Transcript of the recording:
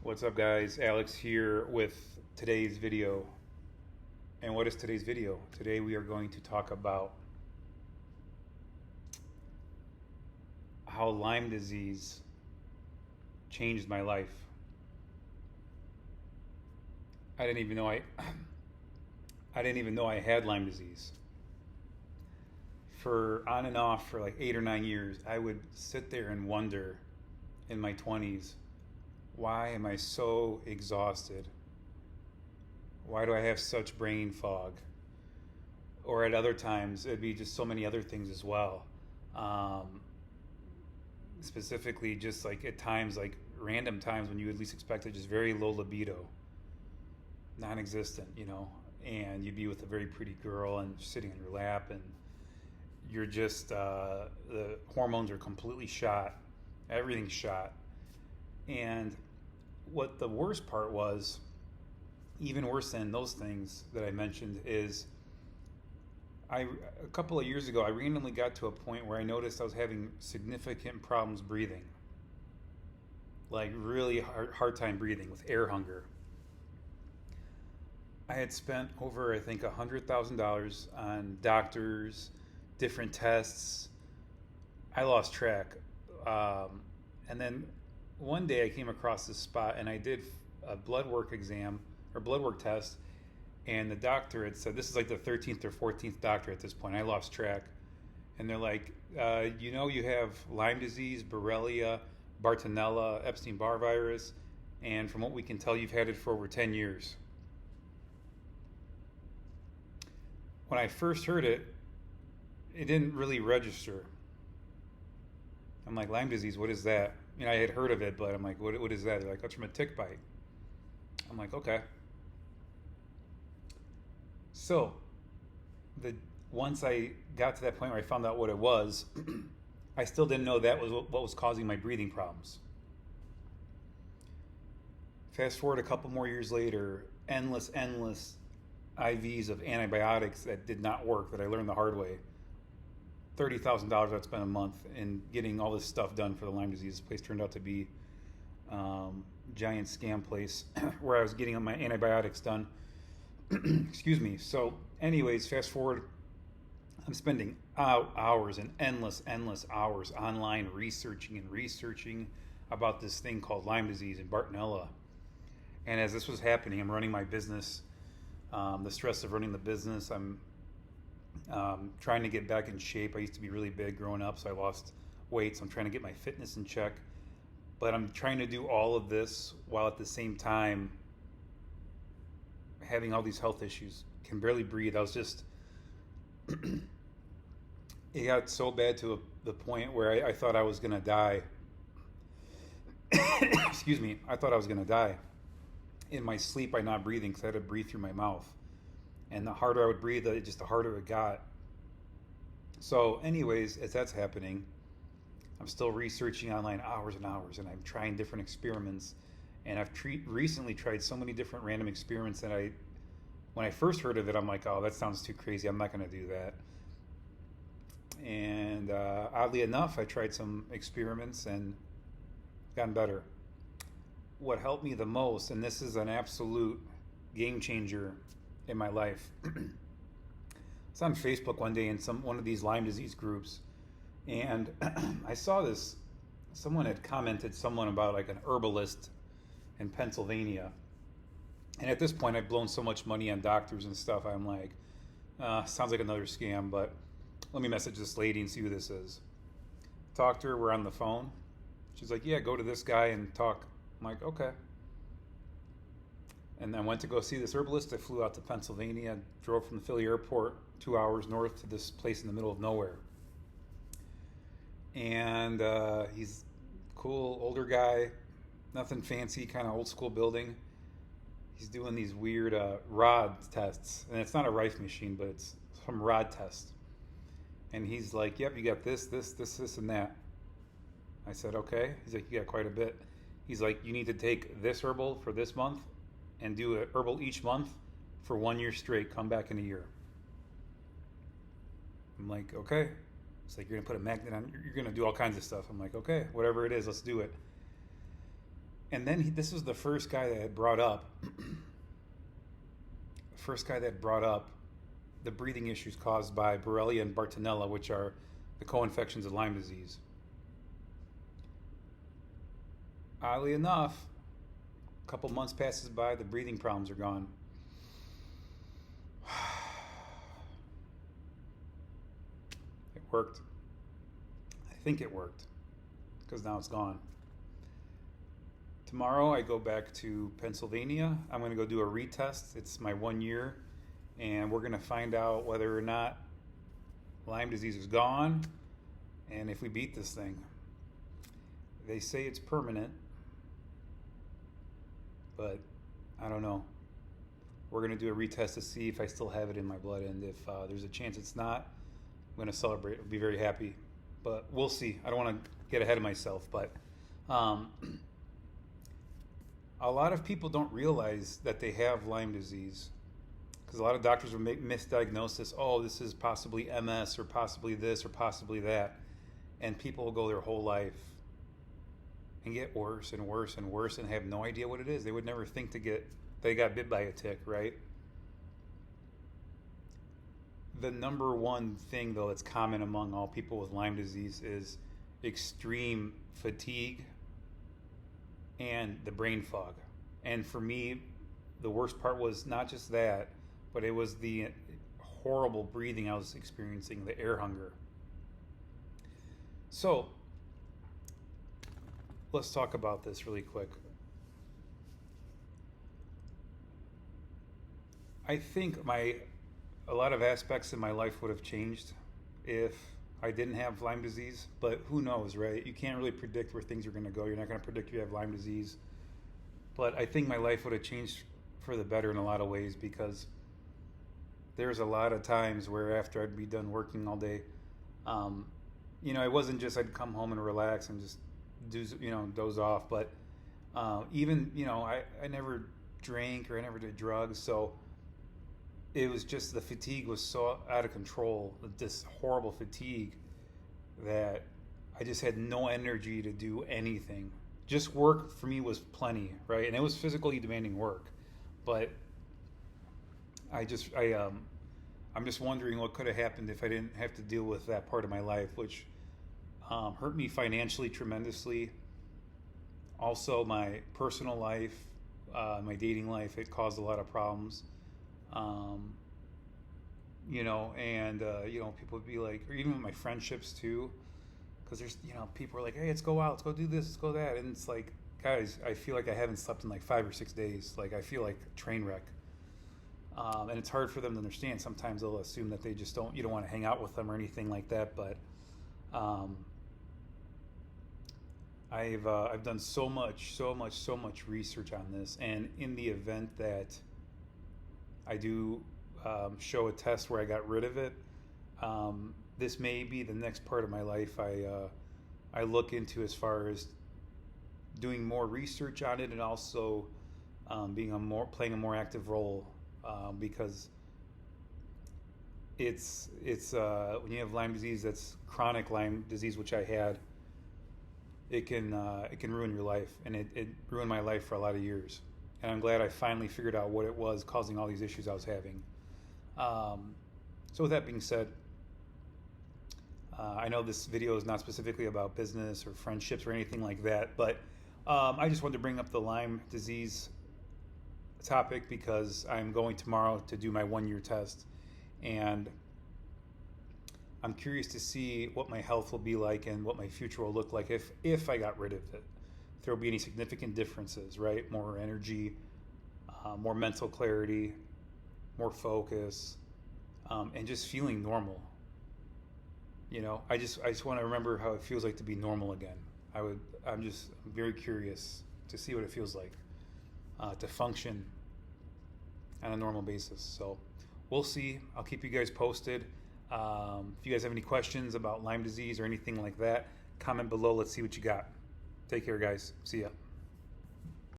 What's up, guys? Alex here with today's video. And what is today's video? Today we are going to talk about how Lyme disease changed my life. I didn't even know I had Lyme disease. For on and off for like 8 or 9 years, I would sit there and wonder in my 20s, why am I so exhausted? Why do I have such brain fog? Or at other times, it'd be just so many other things as well. Specifically, just like at times, like random times when you at least expect it, just very low libido, non-existent, and you'd be with a very pretty girl and sitting in your lap, and you're just, the hormones are completely shot, everything's shot. And what the worst part was, even worse than those things that I mentioned, is a couple of years ago, I randomly got to a point where I noticed I was having significant problems breathing. Like really hard time breathing with air hunger. I had spent over, I think, $100,000 on doctors, different tests. I lost track. And then one day I came across this spot and I did a blood work exam or blood work test, and the doctor had said, this is like the 13th or 14th doctor at this point, I lost track, and they're like, you have Lyme disease, Borrelia, Bartonella, Epstein-Barr virus, and from what we can tell, you've had it for over 10 years. When I first heard it, it didn't really register. I'm like, Lyme disease, what is that? I had heard of it, but I'm like, what is that? They're like, that's from a tick bite. I'm like, okay. So, once I got to that point where I found out what it was, I still didn't know that was what was causing my breathing problems. Fast forward a couple more years later, endless IVs of antibiotics that did not work, that I learned the hard way. $30,000 I'd spent a month in getting all this stuff done for the Lyme disease. This place turned out to be giant scam place where I was getting my antibiotics done. Excuse me. So anyways, fast forward, I'm spending hours and endless hours online researching about this thing called Lyme disease and Bartonella. And as this was happening, I'm running my business. The stress of running the business, I'm trying to get back in shape. I used to be really big growing up, so I lost weight, so I'm trying to get my fitness in check. But I'm trying to do all of this while at the same time having all these health issues. Can barely breathe. I was just it got so bad to the point where I thought I was gonna die. Excuse me. I thought I was gonna die in my sleep by not breathing, because I had to breathe through my mouth. And the harder I would breathe, the harder it got. So anyways, as that's happening, I'm still researching online hours and hours, and I'm trying different experiments. And I've recently tried so many different random experiments that when I first heard of it, I'm like, oh, that sounds too crazy. I'm not going to do that. And oddly enough, I tried some experiments and gotten better. What helped me the most, and this is an absolute game changer in my life. I was on Facebook one day in one of these Lyme disease groups, and I saw this. Someone had commented about like an herbalist in Pennsylvania, and at this point I've blown so much money on doctors and stuff, I'm like, sounds like another scam, but let me message this lady and see who this is. Talked to her, we're on the phone. She's like, yeah, go to this guy and talk. I'm like, okay. And I went to go see this herbalist. I flew out to Pennsylvania, drove from the Philly airport 2 hours north to this place in the middle of nowhere. And he's cool, older guy, nothing fancy, kind of old school building. He's doing these weird rod tests. And it's not a Rife machine, but it's some rod test. And he's like, yep, you got this, and that. I said, okay. He's like, you got quite a bit. He's like, you need to take this herbal for this month and do a herbal each month for 1 year straight. Come back in a year. I'm like, okay. It's like, you're going to put a magnet on, you're going to do all kinds of stuff. I'm like, okay, whatever it is, let's do it. And then this was the first guy that had brought up, the breathing issues caused by Borrelia and Bartonella, which are the co-infections of Lyme disease. Oddly enough, a couple months passes by, the breathing problems are gone. It worked. I think it worked, because now it's gone. Tomorrow I go back to Pennsylvania. I'm going to go do a retest. It's my 1 year, and we're going to find out whether or not Lyme disease is gone and if we beat this thing. They say it's permanent, but I don't know. We're going to do a retest to see if I still have it in my blood, and if there's a chance it's not, I'm going to celebrate. I'll be very happy, but we'll see. I don't want to get ahead of myself, but a lot of people don't realize that they have Lyme disease, because a lot of doctors will make misdiagnosis. Oh, this is possibly MS, or possibly this, or possibly that. And people will go their whole life and get worse and worse and worse and have no idea what it is. They would never think they got bit by a tick, right? The number one thing, though, that's common among all people with Lyme disease is extreme fatigue and the brain fog. And for me, the worst part was not just that, but it was the horrible breathing I was experiencing, the air hunger. So let's talk about this really quick. I think a lot of aspects in my life would have changed if I didn't have Lyme disease, but who knows, right? You can't really predict where things are going to go. You're not going to predict you have Lyme disease. But I think my life would have changed for the better in a lot of ways, because there's a lot of times where after I'd be done working all day, it wasn't just I'd come home and relax and just doze off, but even, I never drank or I never did drugs, so it was just the fatigue was so out of control, this horrible fatigue, that I just had no energy to do anything. Just work for me was plenty, right? And it was physically demanding work, but I'm just wondering what could have happened if I didn't have to deal with that part of my life, which hurt me financially tremendously. Also, my personal life, my dating life, it caused a lot of problems. People would be like, or even with my friendships too, because there's, people are like, hey, let's go out, let's go do this, let's go that. And it's like, guys, I feel like I haven't slept in like 5 or 6 days. Like, I feel like a train wreck. And it's hard for them to understand. Sometimes they'll assume that you don't want to hang out with them or anything like that. But I've done so much research on this, and in the event that I do show a test where I got rid of it, this may be the next part of my life I look into, as far as doing more research on it, and also playing a more active role, because it's when you have Lyme disease, that's chronic Lyme disease, which I had. It can ruin your life, and it ruined my life for a lot of years. And I'm glad I finally figured out what it was causing all these issues I was having. So with that being said, I know this video is not specifically about business or friendships or anything like that, but I just wanted to bring up the Lyme disease topic because I'm going tomorrow to do my 1-year test, and I'm curious to see what my health will be like and what my future will look like if I got rid of it. If there will be any significant differences, right? More energy, more mental clarity, more focus, and just feeling normal. I just want to remember how it feels like to be normal again. I'm very curious to see what it feels like to function on a normal basis. So we'll see. I'll keep you guys posted. If you guys have any questions about Lyme disease or anything like that, comment below. Let's see what you got. Take care, guys. See ya.